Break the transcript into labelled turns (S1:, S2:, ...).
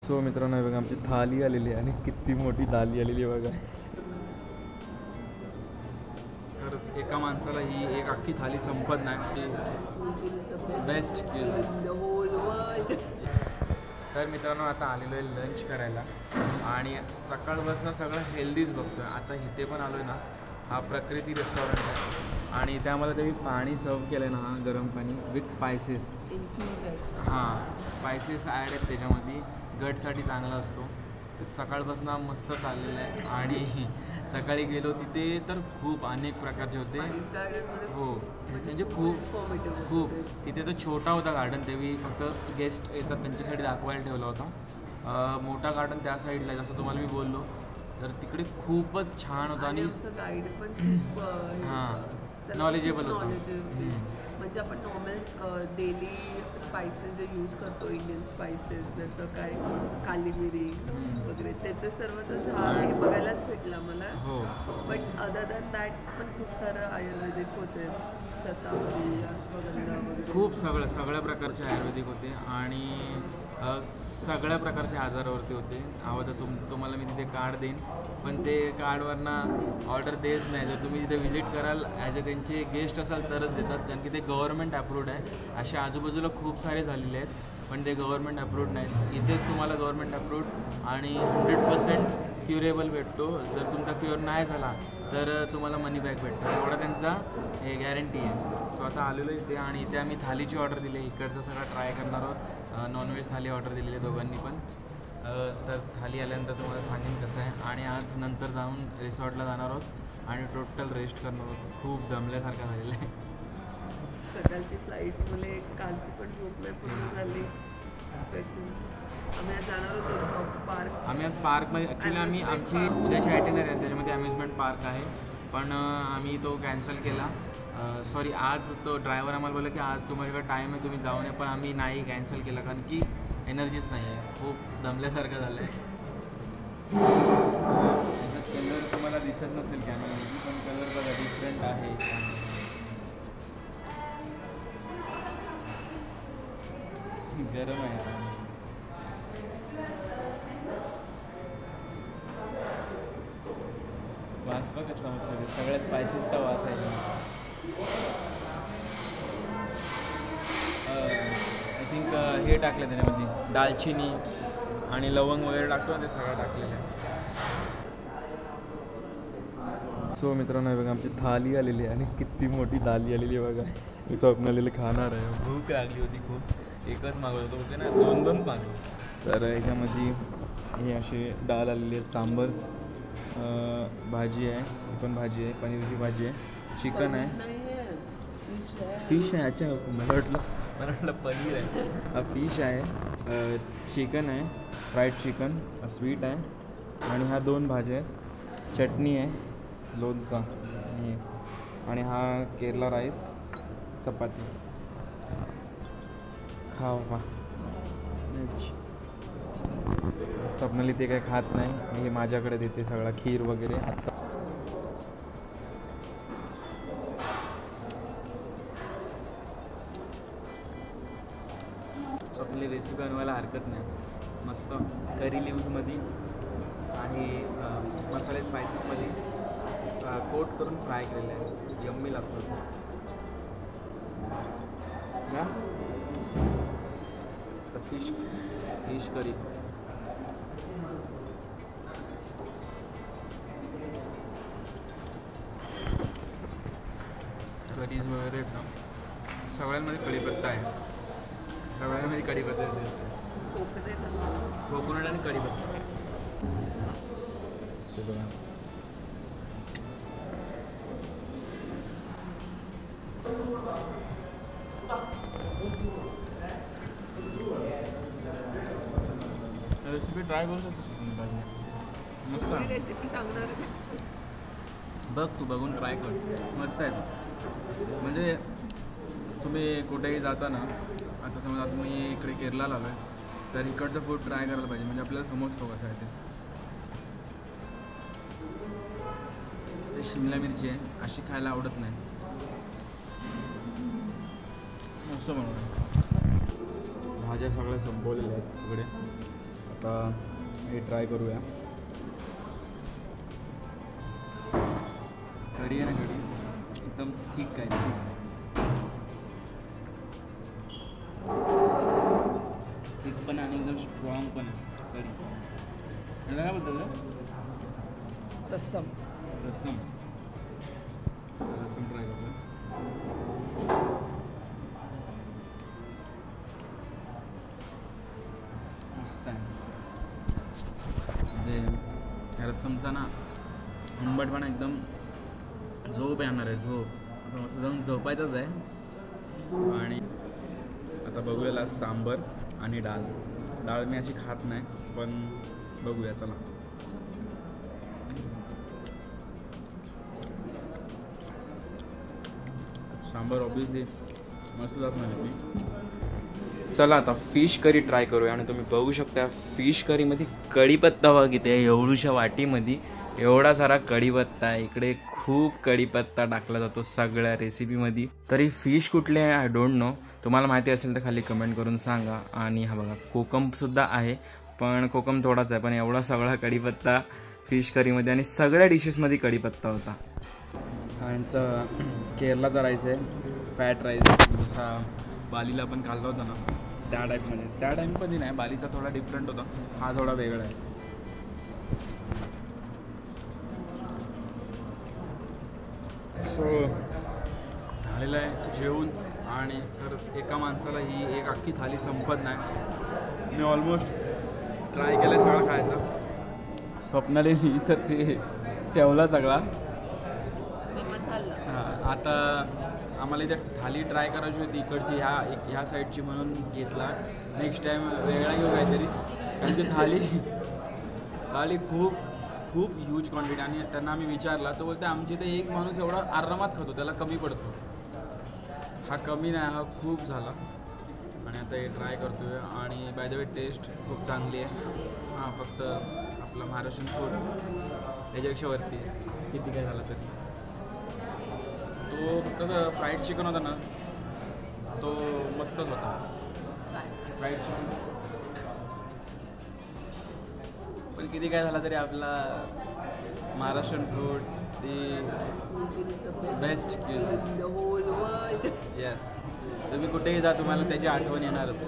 S1: So मित्रांनो बघा आमची थाली आलेली आहे आणि किती मोठी थाली आलेली आहे बघा.
S2: खरंच एका माणसाला ही एक अख्खी थाली संपत नाही. बेस्ट तर मित्रांनो आता आलेलो आहे लंच करायला आणि सकाळपासून सगळं हेल्दीच बघतो आहे. आता इथे पण आलो आहे ना, हा प्रकृती रेस्टॉरंट आहे आणि त्यामध्ये त्यांनी पाणी सर्व केलं आहे ना, गरम पाणी विथ स्पायसेस. हां, स्पायसेस ॲड आहेत त्याच्यामध्ये, गटसाठी चांगला असतो. सकाळपासून मस्त चाललेलं आहे आणि सकाळी गेलो तिथे तर खूप अनेक प्रकारचे होते. हो म्हणजे खूप तिथे तर छोटा होता गार्डन, तेव्हा फक्त गेस्ट येतात त्यांच्यासाठी दाखवायला ठेवला होता. मोठा गार्डन त्या साईडला जसं तुम्हाला मी बोललो, तर तिकडे खूपच छान होतं आणि हां नॉलेजेबल होतं.
S3: म्हणजे आपण नॉर्मल डेली स्पायसेस जे यूज करतो, इंडियन स्पायसेस जसं काय काली मिरी वगैरे, त्याचे सर्व तर हे बघायलाच भेटलं मला.
S2: हो,
S3: बट अदर दॅन दॅट पण खूप सारं आयुर्वेदिक होते, शतावरी, अश्वगंधा वगैरे,
S2: खूप सगळ्या प्रकारचे आयुर्वेदिक होते आणि सगळ्या प्रकारच्या आजारावरती होते. हवं तर तुम्हाला मी तिथे कार्ड देईन, पण ते कार्डवरनं ऑर्डर देत नाही. जर तुम्ही तिथे व्हिजिट कराल ॲज अ त्यांचे गेस्ट असाल तरच देतात, कारण की ते गव्हर्नमेंट अप्रूव्ड आहे. असे आजूबाजूला खूप सारे झालेले आहेत पण ते गव्हर्नमेंट अप्रूव्ड नाहीत. इथेच तुम्हाला गव्हर्नमेंट अप्रूव्ड आणि 100% क्युरेबल भेटतो. जर तुमचा क्युअर नाही झाला तर तुम्हाला मनी बॅक भेटतो, एवढा त्यांचा हे गॅरंटी आहे. सो आता आलेलो इथे आणि इथे आम्ही थालीची ऑर्डर दिली. इकडचं सगळं ट्राय करणार आहोत. नॉनव्हेज थाली ऑर्डर दिलेली आहे दोघांनी पण. तर थाली आल्यानंतर तुम्हाला सांगेन कसं आहे. आणि आज नंतर जाऊन रिसॉर्टला जाणार आहोत आणि टोटल रेस्ट करणार आहोत. खूप दमल्यासारखं झालेलं आहे.
S3: सकाळची फ्लाईट मुले कालची पण झोप नाही पूर्ण झाली. आम्ही आज जाणार होतो पार्क.
S2: आम्ही आज पार्कमध्ये ॲक्च्युली आमची उद्याची आयटिनरी आहे, त्याच्यामध्ये अम्युजमेंट पार्क आहे, पण आम्ही तो कॅन्सल केला. सॉरी, आज तो ड्रायव्हर आम्हाला बोलला की आज तुम्हाला टाईम आहे, तुम्ही जाऊन या, पण आम्ही नाही कॅन्सल केला कारण की एनर्जीच नाही आहे. खूप दमल्यासारखं झालं आहे. कलर तुम्हाला दिसत नसेल कॅमेरामध्ये, पण कलर बघा डिफरंट आहे. गरम आहे. वास बघितला मस्त, सगळ्या स्पायसेसचा वास आहे. आय थिंक हे टाकलं त्याच्यामध्ये दालचिनी आणि लवंग वगैरे टाकतो ना, ते सगळं टाकलेलं आहे.
S1: सो मित्रांनो बघा आमची थाली आलेली आहे आणि किती मोठी थाली आलेली आहे बघा. मी स्वप्नालीला खाणार आहे.
S2: भूक लागली होती खूप, एकच मागवत होतो होते ना, 2 मागवतो.
S1: तर ह्याच्यामध्ये हे असे डाळ आलेली आहे, सांबर्स, भाजी आहे, ही पण भाजी आहे, पनीरची भाजी आहे, चिकन आहे, फिश आहे. अच्छा, मला वाटलं
S2: पनीर आहे.
S1: हा फिश आहे, चिकन आहे, फ्राईड चिकन, स्वीट आहे आणि ह्या 2 भाज्या आहेत, चटणी आहे, लोणचा आणि हा केरला राईस, चपाती. खावा स्वप्नाली ते काही खात नाही, हे माझ्याकडे देते सगळा खीर वगैरे. आता
S2: स्वप्नाली रेसिपी बनवायला हरकत नाही. मस्त करी लिव्समध्ये आणि मसाले स्पायसेसमध्ये कोट करून फ्राय केलेलं आहे. यम्मी लागतो ना. तर फिश करी करीज वगैरे आहेत ना, सगळ्यांमध्ये कढीपत्ता आहे. सगळ्यांमध्ये कढीपत्ता येते, कोकोनट आणि कढीपत्ता. रेसिपी ट्राय करू शकतो. मस्त
S3: रेसिपी सांगणार
S2: बघ, तू बघून ट्राय कर, मस्त आहे. म्हणजे तुम्ही कुठेही जाता ना, आता समजा तुम्ही इकडे केरळला आलो आहे तर इकडचं फूड ट्राय करायला पाहिजे, म्हणजे आपल्याला समजतो कसं आहे ते. शिमला मिरची आहे, अशी खायला आवडत नाही. मस्त बनवलं.
S1: भाज्या सगळ्या संपवलेल्या आहेत सगळे. आता हे ट्राय करूया. कढी आहे ना, कढी एकदम ठीक आहे. ठीक पण आणि एकदम स्ट्रॉंग पण आहे कढी. त्याला काय बोलतात?
S3: रस्सम.
S1: रस्सम. रस्सम ट्राय करतो. मस्त आहे. म्हणजे ह्या रस्समचा ना आंबटपणा एकदम झोप येणार आहे. झोप आता मस्त जाऊन झोपायचंच आहे. आणि आता बघूया सांबर आणि डाळ. डाळ मी अशी खात नाही, पण बघूया चला. सांबार ऑब्विसली मस्त जात नाही मी. चला आता फिश करी ट्राय करूया. आणि तुम्ही बघू शकता फिश करीमध्ये कढीपत्ता बघ इथे एवढूशा वाटीमध्ये एवढा सारा कढीपत्ता आहे. इकडे खूप कढीपत्ता टाकला जातो सगळ्या रेसिपीमध्ये. तरी फिश कुठले आहे आय डोंट नो. तुम्हाला माहिती असेल तर खाली कमेंट करून सांगा. आणि हा बघा कोकमसुद्धा आहे, पण कोकम थोडाच आहे. पण एवढा सगळा कढीपत्ता फिश करीमध्ये आणि सगळ्या डिशेसमध्ये कढीपत्ता होता. यांचा केरलाचा राईस आहे, फॅट राईस. जसा बालीला आपण खाल्ला होता ना त्या टाईपमध्ये. त्या टाईपमध्ये नाही, बालीचा थोडा डिफरंट होता, हा थोडा वेगळा आहे. सो झालेलं आहे जेवून. आणि खरंच एका माणसाला ही एक अख्खी थाली संपत नाही. मी ऑलमोस्ट ट्राय केलं सगळा खायचा. स्वप्नाली तर ते ठेवला सगळा. आता आम्हाला इथे थाली ट्राय करायची होती इकडची ह्या साईडची म्हणून घेतला. नेक्स्ट टाईम वेगळा घेऊ काहीतरी. कारण की थाली खूप खूप ह्यूज क्वांटिटी. आणि त्यांना आम्ही विचारला तर बोलते आमची इथे एक माणूस एवढा आरामात खातो, त्याला कमी पडतो. हा कमी नाही, हा खूप झाला. आणि आता हे ट्राय करतो आहे. आणि बाय द वे टेस्ट खूप चांगली आहे. हां फक्त आपला महाराष्ट्रीयन फूड याच्यापेक्षा वरती आहे किती काय झालं तरी. तो फक्त फ्राईड चिकन होता ना, तो मस्तच होता. फ्राईड चिकन पण किती काय झाला तरी आपला Maharashtrian food the best cuisine.
S3: The whole world.
S1: Yes. तुम्ही कुठेही जा तुम्हाला त्याची आठवण येणारच.